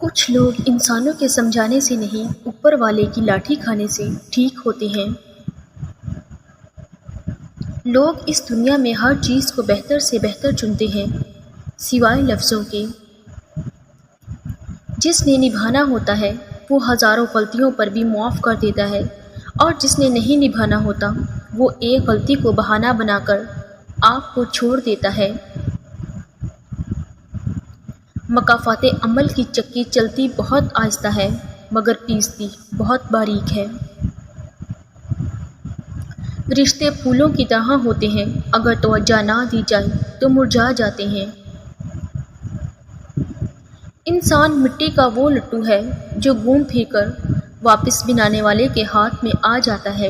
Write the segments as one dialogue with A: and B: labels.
A: کچھ لوگ انسانوں کے سمجھانے سے نہیں، اوپر والے کی لاٹھی کھانے سے ٹھیک ہوتے ہیں۔ لوگ اس دنیا میں ہر چیز کو بہتر سے بہتر چنتے ہیں، سوائے لفظوں کے۔ جس نے نبھانا ہوتا ہے وہ ہزاروں غلطیوں پر بھی معاف کر دیتا ہے، اور جس نے نہیں نبھانا ہوتا وہ ایک غلطی کو بہانہ بنا کر آپ کو چھوڑ دیتا ہے۔ مکافات عمل کی چکی چلتی بہت آہستہ ہے مگر پیستی بہت باریک ہے۔ رشتے پھولوں کی طرح ہوتے ہیں، اگر توجہ نہ دی جائے تو مرجھا جاتے ہیں۔ انسان مٹی کا وہ لٹو ہے جو گھوم پھر کر واپس بنانے والے کے ہاتھ میں آ جاتا ہے۔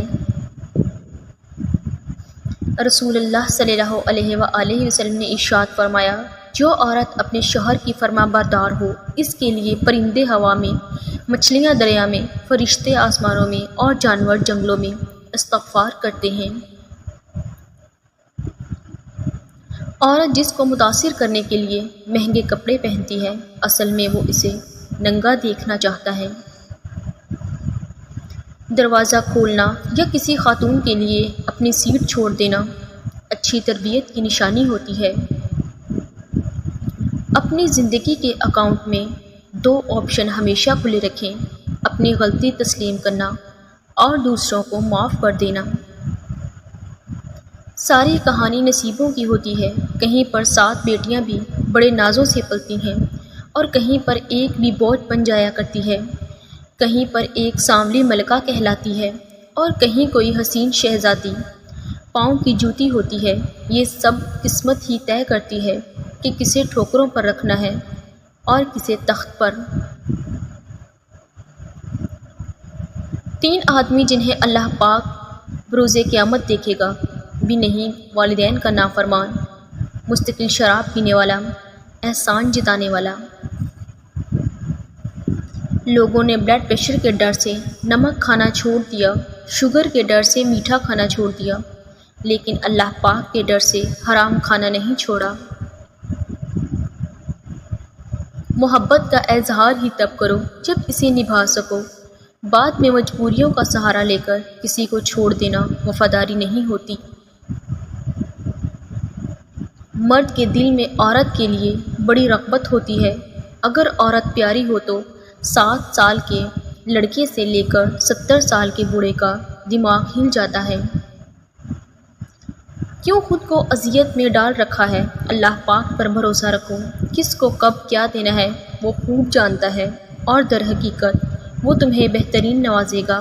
A: رسول اللہ صلی اللہ علیہ وآلہ وسلم نے ارشاد فرمایا، جو عورت اپنے شوہر کی فرما بردار ہو، اس کے لیے پرندے ہوا میں، مچھلیاں دریا میں، فرشتے آسمانوں میں اور جانور جنگلوں میں استغفار کرتے ہیں۔ عورت جس کو متاثر کرنے کے لیے مہنگے کپڑے پہنتی ہے، اصل میں وہ اسے ننگا دیکھنا چاہتا ہے۔ دروازہ کھولنا یا کسی خاتون کے لیے اپنی سیٹ چھوڑ دینا اچھی تربیت کی نشانی ہوتی ہے۔ اپنی زندگی کے اکاؤنٹ میں 2 آپشن ہمیشہ کھلے رکھیں، اپنی غلطی تسلیم کرنا اور دوسروں کو معاف کر دینا۔ ساری کہانی نصیبوں کی ہوتی ہے، کہیں پر 7 بیٹیاں بھی بڑے نازوں سے پلتی ہیں اور کہیں پر ایک بھی بوجھ بن جایا کرتی ہے، کہیں پر ایک سانولی ملکہ کہلاتی ہے اور کہیں کوئی حسین شہزادی پاؤں کی جوتی ہوتی ہے۔ یہ سب قسمت ہی طے کرتی ہے کہ کسے ٹھوکروں پر رکھنا ہے اور کسے تخت پر۔ 3 آدمی جنہیں اللہ پاک بروز قیامت دیکھے گا بھی نہیں: والدین کا نافرمان، مستقل شراب پینے والا، احسان جتانے والا۔ لوگوں نے بلڈ پریشر کے ڈر سے نمک کھانا چھوڑ دیا، شوگر کے ڈر سے میٹھا کھانا چھوڑ دیا، لیکن اللہ پاک کے ڈر سے حرام کھانا نہیں چھوڑا۔ محبت کا اظہار ہی تب کرو جب اسے نبھا سکو، بعد میں مجبوریوں کا سہارا لے کر کسی کو چھوڑ دینا وفاداری نہیں ہوتی۔ مرد کے دل میں عورت کے لیے بڑی رغبت ہوتی ہے، اگر عورت پیاری ہو تو 7 سال کے لڑکے سے لے کر 70 سال کے بوڑھے کا دماغ ہل جاتا ہے۔ کیوں خود کو اذیت میں ڈال رکھا ہے؟ اللہ پاک پر بھروسہ رکھو، کس کو کب کیا دینا ہے وہ خوب جانتا ہے، اور در حقیقت وہ تمہیں بہترین نوازے گا۔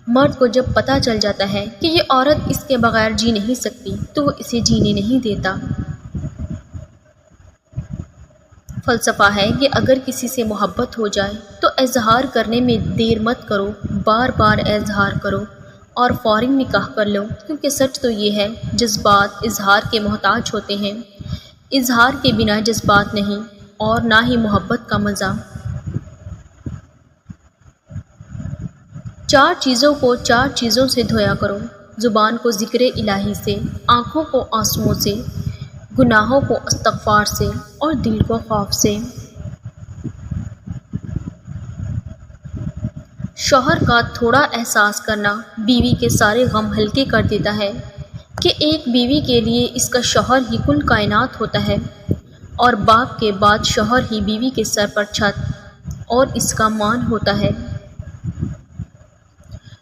A: مرد کو جب پتہ چل جاتا ہے کہ یہ عورت اس کے بغیر جی نہیں سکتی تو وہ اسے جینے نہیں دیتا۔ فلسفہ ہے کہ اگر کسی سے محبت ہو جائے تو اظہار کرنے میں دیر مت کرو، بار بار اظہار کرو اور فوراً نکاح کر لو، کیونکہ سچ تو یہ ہے جذبات اظہار کے محتاج ہوتے ہیں، اظہار کے بنا جذبات نہیں اور نہ ہی محبت کا مزہ۔ 4 چیزوں کو 4 چیزوں سے دھویا کرو: زبان کو ذکر الہی سے، آنکھوں کو آنسوؤں سے، گناہوں کو استغفار سے اور دل کو خوف سے۔ شوہر کا تھوڑا احساس کرنا بیوی کے سارے غم ہلکے کر دیتا ہے، کہ ایک بیوی کے لیے اس کا شوہر ہی کل کائنات ہوتا ہے، اور باپ کے بعد شوہر ہی بیوی کے سر پر چھت اور اس کا مان ہوتا ہے۔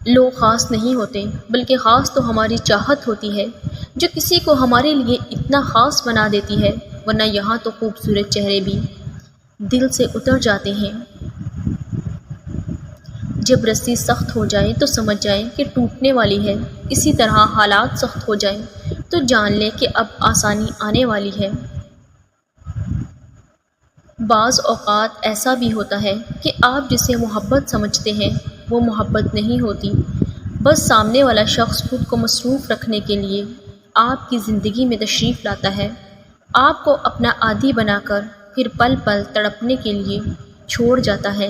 A: لوگ خاص نہیں ہوتے، بلکہ خاص تو ہماری چاہت ہوتی ہے جو کسی کو ہمارے لیے اتنا خاص بنا دیتی ہے، ورنہ یہاں تو خوبصورت چہرے بھی دل سے اتر جاتے ہیں۔ جب رسی سخت ہو جائے تو سمجھ جائیں کہ ٹوٹنے والی ہے، اسی طرح حالات سخت ہو جائیں تو جان لیں کہ اب آسانی آنے والی ہے۔ بعض اوقات ایسا بھی ہوتا ہے کہ آپ جسے محبت سمجھتے ہیں وہ محبت نہیں ہوتی، بس سامنے والا شخص خود کو مصروف رکھنے کے لیے آپ کی زندگی میں تشریف لاتا ہے، آپ کو اپنا عادی بنا کر پھر پل پل تڑپنے کے لیے چھوڑ جاتا ہے۔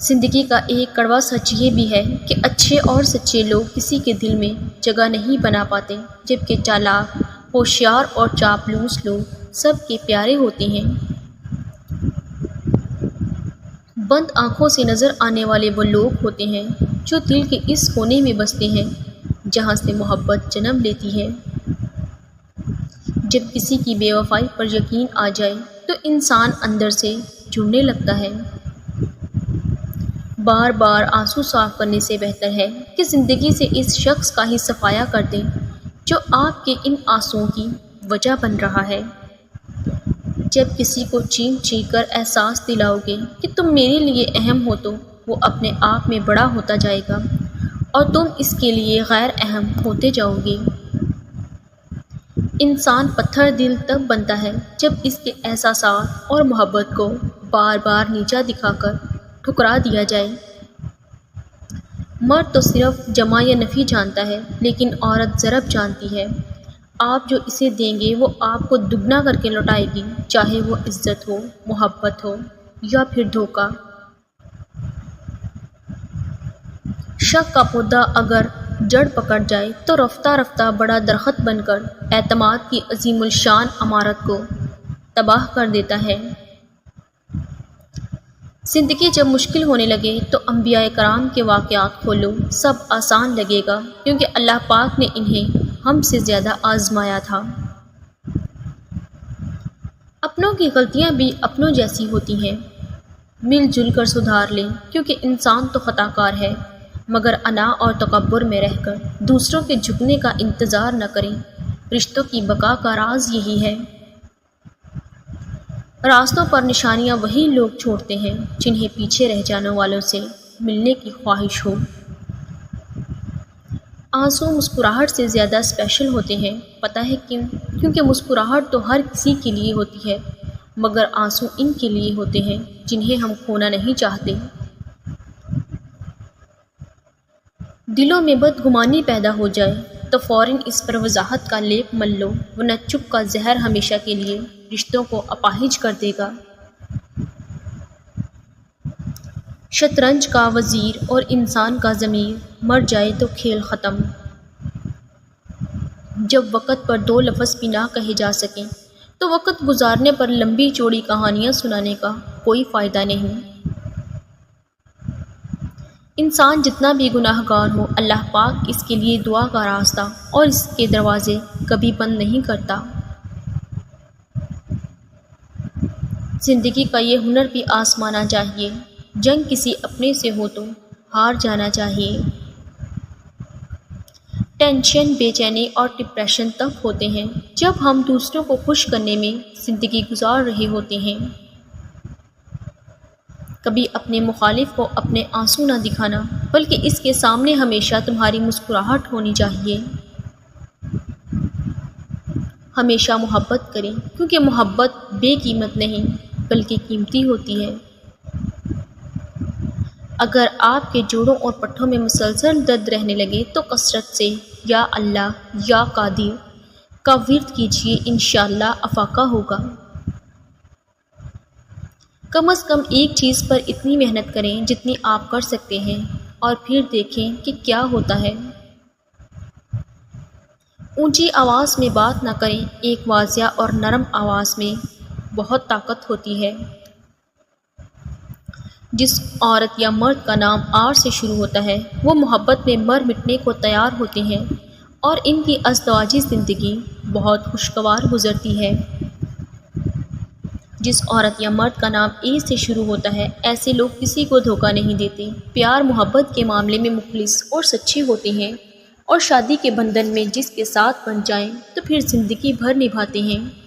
A: زندگی کا ایک کڑوا سچ یہ بھی ہے کہ اچھے اور سچے لوگ کسی کے دل میں جگہ نہیں بنا پاتے، جبکہ چالاک، ہوشیار اور چاپلوس لوگ سب کے پیارے ہوتے ہیں۔ بند آنکھوں سے نظر آنے والے وہ لوگ ہوتے ہیں جو دل کے اس کونے میں بستے ہیں جہاں سے محبت جنم لیتی ہے۔ جب کسی کی بے وفائی پر یقین آ جائے تو انسان اندر سے جڑنے لگتا ہے۔ بار بار آنسو صاف کرنے سے بہتر ہے کہ زندگی سے اس شخص کا ہی صفایا کر دیں جو آپ کے ان آنسوؤں کی وجہ بن رہا ہے۔ جب کسی کو چین چین کر احساس دلاؤ گے کہ تم میرے لیے اہم ہو تو وہ اپنے آپ میں بڑا ہوتا جائے گا اور تم اس کے لیے غیر اہم ہوتے جاؤ گے۔ انسان پتھر دل تب بنتا ہے جب اس کے احساسات اور محبت کو بار بار نیچا دکھا کر ٹھکرا دیا جائے۔ مرد تو صرف جمع یا نفی جانتا ہے لیکن عورت ضرب جانتی ہے۔ آپ جو اسے دیں گے وہ آپ کو دگنا کر کے لوٹائے گی، چاہے وہ عزت ہو، محبت ہو یا پھر دھوکہ۔ شک کا پودا اگر جڑ پکڑ جائے تو رفتہ رفتہ بڑا درخت بن کر اعتماد کی عظیم الشان عمارت کو تباہ کر دیتا ہے۔ زندگی جب مشکل ہونے لگے تو انبیاء کرام کے واقعات کھولو، سب آسان لگے گا کیونکہ اللہ پاک نے انہیں ہم سے زیادہ آزمایا تھا۔ اپنوں کی غلطیاں بھی اپنوں جیسی ہوتی ہیں، مل جل کر سدھار لیں کیونکہ انسان تو خطا کار ہے، مگر انا اور تکبر میں رہ کر دوسروں کے جھکنے کا انتظار نہ کریں۔ رشتوں کی بقا کا راز یہی ہے۔ راستوں پر نشانیاں وہی لوگ چھوڑتے ہیں جنہیں پیچھے رہ جانے والوں سے ملنے کی خواہش ہو۔ آنسو مسکراہٹ سے زیادہ اسپیشل ہوتے ہیں، پتہ ہے کیوں؟ کیونکہ مسکراہٹ تو ہر کسی کے لیے ہوتی ہے مگر آنسو ان کے لیے ہوتے ہیں جنہیں ہم کھونا نہیں چاہتے۔ دلوں میں بدگمانی پیدا ہو جائے تو فوراً اس پر وضاحت کا لیپ مل لو ورنہ چپ کا زہر ہمیشہ کے لیے رشتوں کو اپاہج کر دے گا۔ شطرنج کا وزیر اور انسان کا ضمیر مر جائے تو کھیل ختم۔ جب وقت پر دو لفظ بھی نہ کہے جا سکیں تو وقت گزارنے پر لمبی چوڑی کہانیاں سنانے کا کوئی فائدہ نہیں۔ انسان جتنا بھی گناہ گار ہو، اللہ پاک اس کے لیے دعا کا راستہ اور اس کے دروازے کبھی بند نہیں کرتا۔ زندگی کا یہ ہنر بھی آزمانا چاہیے، جنگ کسی اپنے سے ہو تو ہار جانا چاہیے۔ ٹینشن، بے چینی اور ڈپریشن تب ہوتے ہیں جب ہم دوسروں کو خوش کرنے میں زندگی گزار رہے ہوتے ہیں۔ کبھی اپنے مخالف کو اپنے آنسو نہ دکھانا بلکہ اس کے سامنے ہمیشہ تمہاری مسکراہٹ ہونی چاہیے۔ ہمیشہ محبت کریں کیونکہ محبت بے قیمت نہیں بلکہ قیمتی ہوتی ہے۔ اگر آپ کے جوڑوں اور پٹھوں میں مسلسل درد رہنے لگے تو کثرت سے یا اللہ یا قادر کا ورد کیجیے، انشاءاللہ افاقہ ہوگا۔ کم از کم ایک چیز پر اتنی محنت کریں جتنی آپ کر سکتے ہیں اور پھر دیکھیں کہ کیا ہوتا ہے۔ اونچی آواز میں بات نہ کریں، ایک واضح اور نرم آواز میں بہت طاقت ہوتی ہے۔ جس عورت یا مرد کا نام آر سے شروع ہوتا ہے وہ محبت میں مر مٹنے کو تیار ہوتے ہیں اور ان کی ازدواجی زندگی بہت خوشگوار گزرتی ہے۔ جس عورت یا مرد کا نام اے سے شروع ہوتا ہے ایسے لوگ کسی کو دھوکہ نہیں دیتے، پیار محبت کے معاملے میں مخلص اور سچے ہوتے ہیں اور شادی کے بندھن میں جس کے ساتھ بن جائیں تو پھر زندگی بھر نبھاتے ہیں۔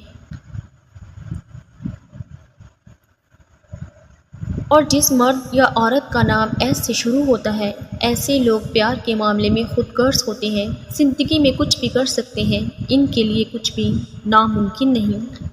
A: اور جس مرد یا عورت کا نام ایس سے شروع ہوتا ہے ایسے لوگ پیار کے معاملے میں خود غرض ہوتے ہیں، زندگی میں کچھ بھی کر سکتے ہیں، ان کے لیے کچھ بھی ناممکن نہیں۔